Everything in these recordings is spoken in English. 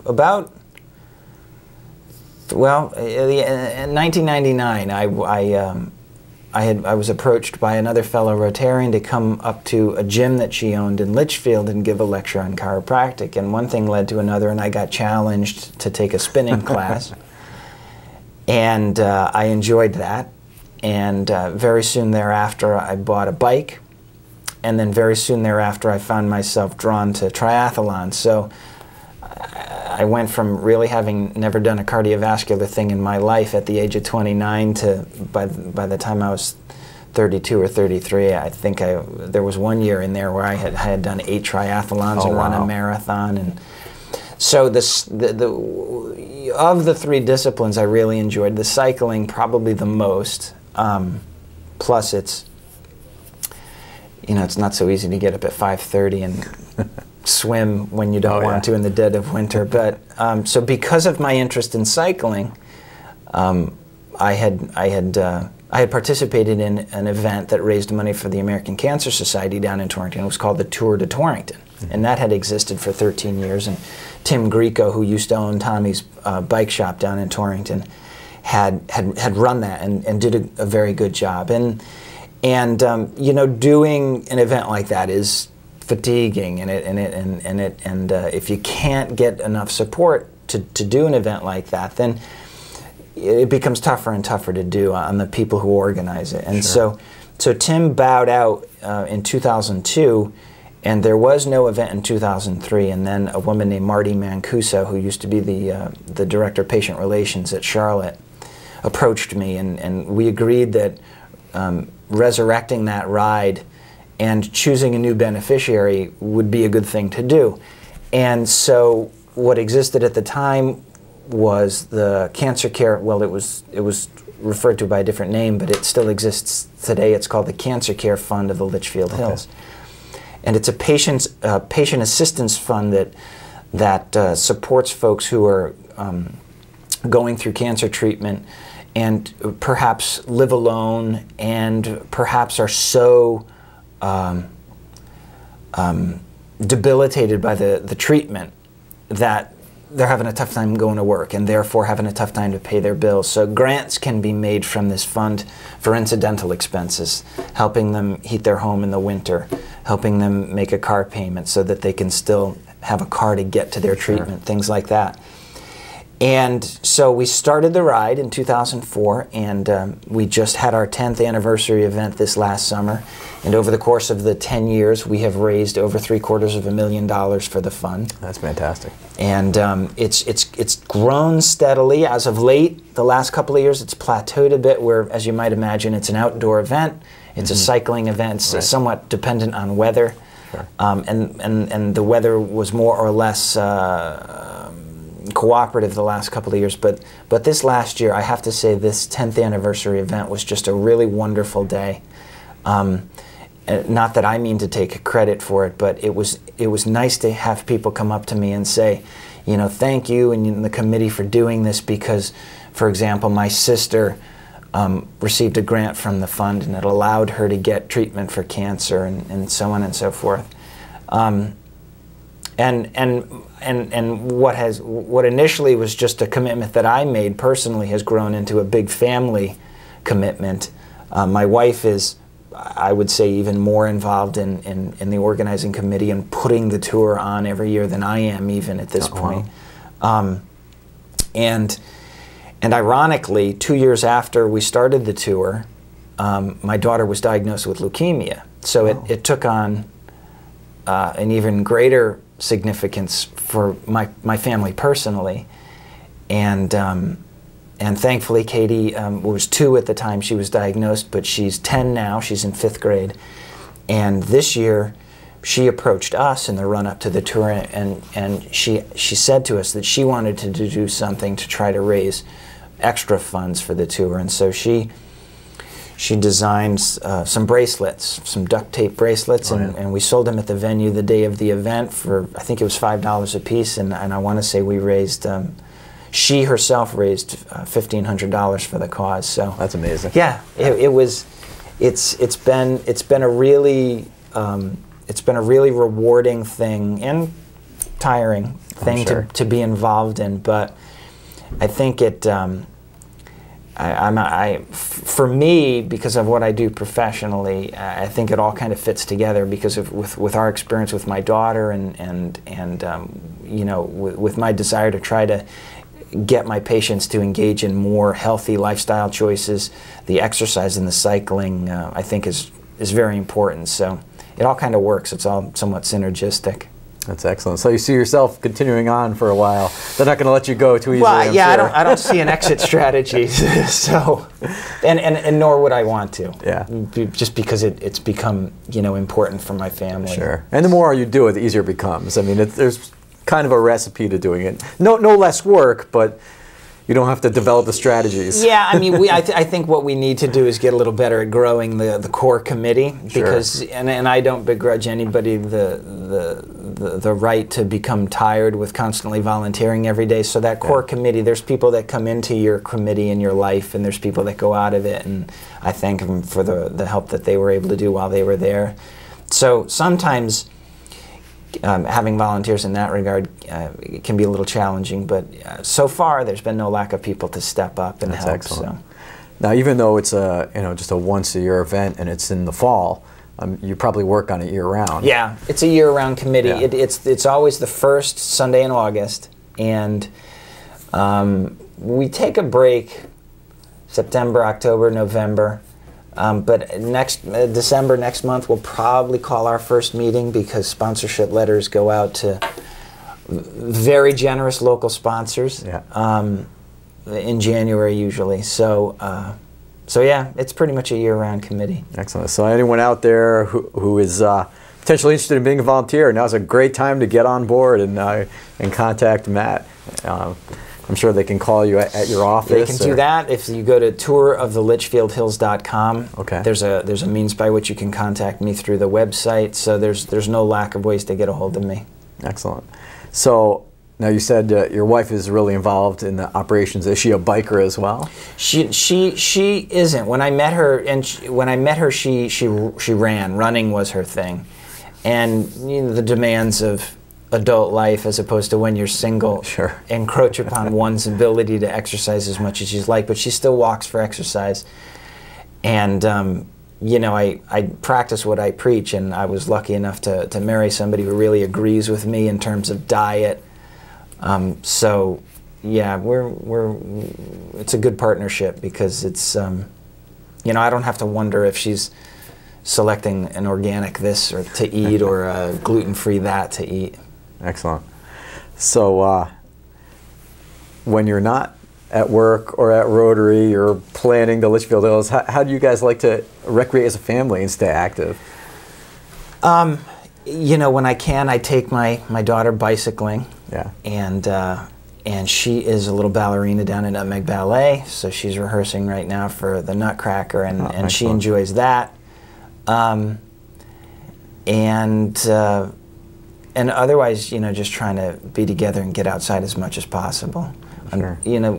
about, well, in 1999, I was approached by another fellow Rotarian to come up to a gym that she owned in Litchfield and give a lecture on chiropractic. And one thing led to another, and I got challenged to take a spinning class. And I enjoyed that. And very soon thereafter, I bought a bike. And then very soon thereafter, I found myself drawn to triathlon. So I went from really having never done a cardiovascular thing in my life at the age of 29 to by the time I was 32 or 33, I think there was 1 year in there where I had done 8 triathlons and run a marathon. And so of the 3 disciplines, I really enjoyed the cycling probably the most. Plus, it's not so easy to get up at 5:30 and swim when you don't want to in the dead of winter. But so because of my interest in cycling, I had participated in an event that raised money for the American Cancer Society down in Torrington. It was called the Tour de Torrington, and that had existed for 13 years. And Tim Grieco, who used to own Tommy's bike shop down in Torrington, had run that and did a very good job. And doing an event like that is fatiguing, and if you can't get enough support to do an event like that, then it becomes tougher and tougher to do on the people who organize it. And so Tim bowed out in 2002, and there was no event in 2003. And then a woman named Marty Mancuso, who used to be the director of patient relations at Charlotte, approached me, and we agreed that resurrecting that ride and choosing a new beneficiary would be a good thing to do. And so what existed at the time was the Cancer Care, well, it was referred to by a different name, but it still exists today. It's called the Cancer Care Fund of the Litchfield Hills. And it's a patient assistance fund that supports folks who are going through cancer treatment and perhaps live alone and perhaps are so debilitated by the treatment that they're having a tough time going to work and therefore having a tough time to pay their bills. So grants can be made from this fund for incidental expenses, helping them heat their home in the winter, helping them make a car payment so that they can still have a car to get to their treatment, things like that. And so we started the ride in 2004, and we just had our 10th anniversary event this last summer. And over the course of the 10 years, we have raised over $750,000 for the fund. That's fantastic. And it's grown steadily. As of late, the last couple of years, it's plateaued a bit, where, as you might imagine, it's an outdoor event. It's a cycling event. It's somewhat dependent on weather. Sure. And the weather was more or less cooperative the last couple of years, but this last year, I have to say, this 10th anniversary event was just a really wonderful day. Not that I mean to take credit for it, but it was nice to have people come up to me and say, thank you and the committee for doing this, because, for example, my sister received a grant from the fund, and it allowed her to get treatment for cancer, and so on and so forth. And what initially was just a commitment that I made personally has grown into a big family commitment. My wife is, I would say, even more involved in the organizing committee and putting the tour on every year than I am even at this point. And ironically, 2 years after we started the tour, my daughter was diagnosed with leukemia. So it took on an even greater significance for my family personally, and thankfully Katie was 2 at the time she was diagnosed, but she's 10 now. She's in 5th grade, and this year she approached us in the run-up to the tour, and she said to us that she wanted to do something to try to raise extra funds for the tour, and so she designed some bracelets, some duct tape bracelets, and we sold them at the venue the day of the event for, I think it was $5 a piece, and I want to say we raised, she herself raised $1,500 for the cause. So that's amazing. Yeah, it's been a really rewarding thing, and tiring thing to be involved in, but I think it. For me, because of what I do professionally, I think it all kind of fits together because of with our experience with my daughter and you know, with my desire to try to get my patients to engage in more healthy lifestyle choices. The exercise and the cycling, I think, is very important. So it all kind of works. It's all somewhat synergistic. That's excellent. So you see yourself continuing on for a while. They're not going to let you go too easily. Well, yeah, sure. I don't see an exit strategy. So, and nor would I want to. Yeah. Just because it's become, you know, important for my family. Sure. And the more you do it, the easier it becomes. I mean, there's kind of a recipe to doing it. No less work, but you don't have to develop the strategies. Yeah, I mean, I think what we need to do is get a little better at growing the core committee, because, sure. and I don't begrudge anybody the right to become tired with constantly volunteering every day. So that core committee, there's people that come into your committee in your life, and there's people that go out of it, and I thank them for the help that they were able to do while they were there. So sometimes having volunteers in that regard can be a little challenging, but so far there's been no lack of people to step up and help. Excellent. So. Now, even though it's just a once-a-year event and it's in the fall, you probably work on it year-round. Yeah, it's a year-round committee. Yeah. It's always the first Sunday in August, and we take a break September, October, November. But December, next month, we'll probably call our first meeting, because sponsorship letters go out to very generous local sponsors in January usually. So yeah, it's pretty much a year-round committee. Excellent. So anyone out there who is potentially interested in being a volunteer, now's a great time to get on board and contact Matt. I'm sure they can call you at your office. They can do that if you go to tourofthelitchfieldhills.com. Okay. There's a means by which you can contact me through the website. So there's no lack of ways to get a hold of me. Excellent. So now you said your wife is really involved in the operations. Is she a biker as well? She isn't. When I met her, she ran. Running was her thing, and you know, the demands of adult life, as opposed to when you're single, encroach upon one's ability to exercise as much as she'd like, but she still walks for exercise. And you know, I practice what I preach, and I was lucky enough to marry somebody who really agrees with me in terms of diet. So yeah, it's a good partnership, because it's you know, I don't have to wonder if she's selecting an organic this or to eat or a gluten-free that to eat. Excellent. So when you're not at work or at Rotary or planning the Litchfield Hills, how do you guys like to recreate as a family and stay active? You know, when I can, I take my daughter bicycling. Yeah. And she is a little ballerina down at Nutmeg Ballet, so she's rehearsing right now for the Nutcracker, and she enjoys that. And otherwise, you know, just trying to be together and get outside as much as possible. Sure. You know,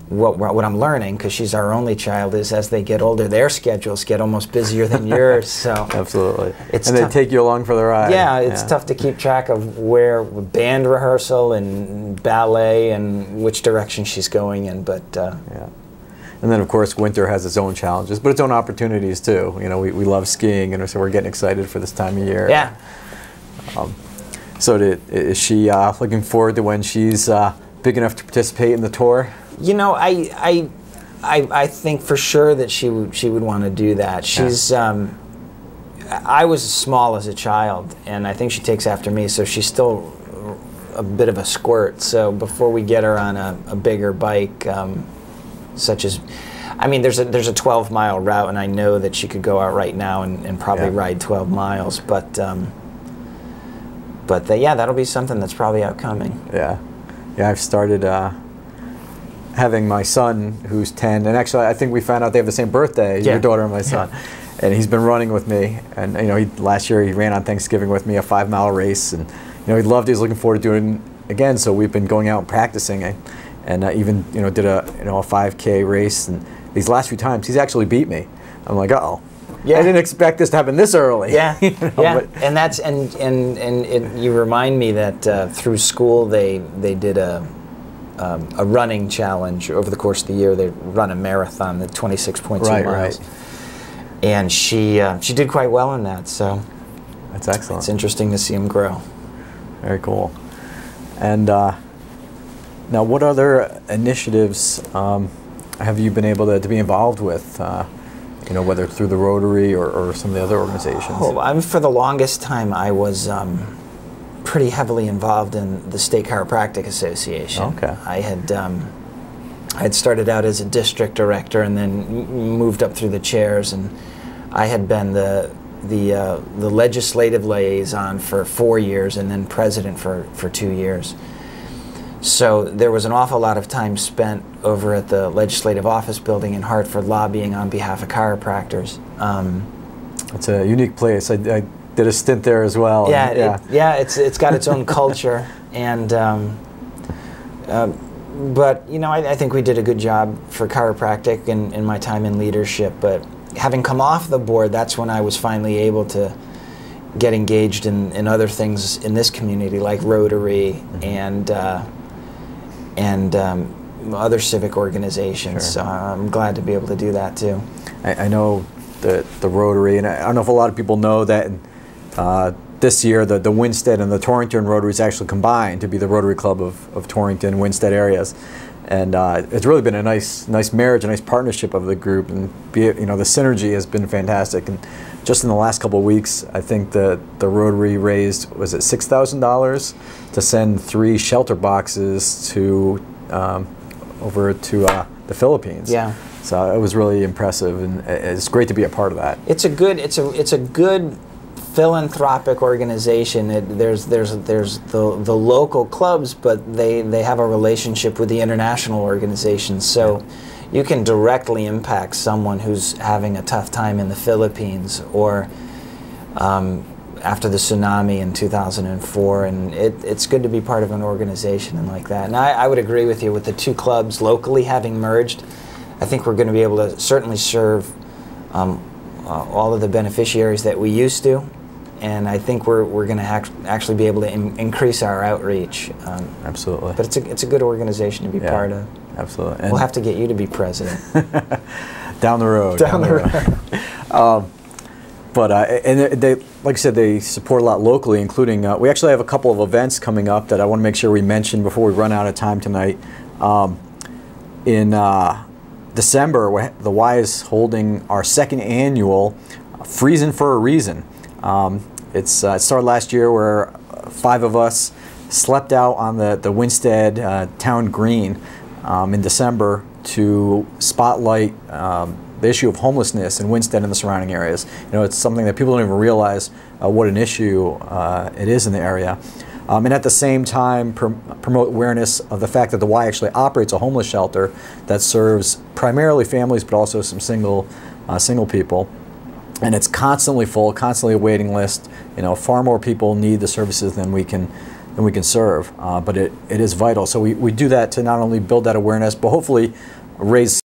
what I'm learning, because she's our only child, is as they get older, their schedules get almost busier than yours. So absolutely, and they take you along for the ride. Yeah, it's tough to keep track of where band rehearsal and ballet and which direction she's going in. But yeah. And then, of course, winter has its own challenges, but its own opportunities too. You know, we love skiing, and so we're getting excited for this time of year. Yeah. So is she looking forward to when she's big enough to participate in the tour? You know, I think for sure that she would want to do that. She's I was small as a child, and I think she takes after me, so she's still a bit of a squirt. So before we get her on a bigger bike, such as, I mean, there's a 12-mile route, and I know that she could go out right now and probably ride 12 miles, but yeah, that'll be something that's probably upcoming. Yeah, I've started having my son, who's 10, and actually I think we found out they have the same birthday, your daughter and my son, and he's been running with me, and you know, last year he ran on Thanksgiving with me a 5-mile race, and you know, he loved it. He's looking forward to doing it again, so we've been going out and practicing it, and even did a 5K race, and these last few times he's actually beat me. I'm like, uh-oh. Yeah. I didn't expect this to happen this early. Yeah, you know, yeah. but And that's you remind me that through school they did a running challenge over the course of the year. They run a marathon, the 26.2 right, miles. right. And she did quite well in that. So That's excellent. it's interesting to see him grow. Very cool. And now, what other initiatives have you been able to be involved with? You know, whether through the Rotary or some of the other organizations. Oh, for the longest time, I was pretty heavily involved in the State Chiropractic Association. Okay. I had started out as a district director and then moved up through the chairs, and I had been the legislative liaison for 4 years and then president for 2 years. So there was an awful lot of time spent over at the Legislative Office Building in Hartford lobbying on behalf of chiropractors. It's a unique place. I did a stint there as well. Yeah, it's got its own culture, and but you know, I think we did a good job for chiropractic in my time in leadership. But having come off the board, that's when I was finally able to get engaged in other things in this community, like Rotary and other civic organizations. Sure. So I'm glad to be able to do that too. I know the Rotary, and I don't know if a lot of people know that this year the Winsted and the Torrington Rotaries actually combined to be the Rotary Club of Torrington, Winsted areas. And it's really been a nice marriage, a nice partnership of the group, and you know, the synergy has been fantastic. And just in the last couple of weeks, I think the Rotary raised, was it $6,000 to send 3 shelter boxes to over to the Philippines. Yeah. So it was really impressive, and it's great to be a part of that. It's a good philanthropic organization. There's the local clubs, but they have a relationship with the international organizations. So you can directly impact someone who's having a tough time in the Philippines, or after the tsunami in 2004, and it's good to be part of an organization and like that. And I would agree with you, with the 2 clubs locally having merged, I think we're going to be able to certainly serve all of the beneficiaries that we used to, and I think we're going to actually be able to increase our outreach. Absolutely. But it's a good organization to be part of. Absolutely. And we'll have to get you to be president. Down the road. Down the road. But and they, like I said, they support a lot locally, including we actually have a couple of events coming up that I want to make sure we mention before we run out of time tonight. In December, the Y is holding our 2nd annual Freezing for a Reason. It started last year, where 5 of us slept out on the Winsted Town Green in December to spotlight the issue of homelessness in Winsted and the surrounding areas. You know, it's something that people don't even realize what an issue it is in the area. And at the same time promote awareness of the fact that the Y actually operates a homeless shelter that serves primarily families, but also some single people. And it's constantly full, constantly a waiting list. You know, far more people need the services than we can serve, but it is vital. So we do that to not only build that awareness, but hopefully raise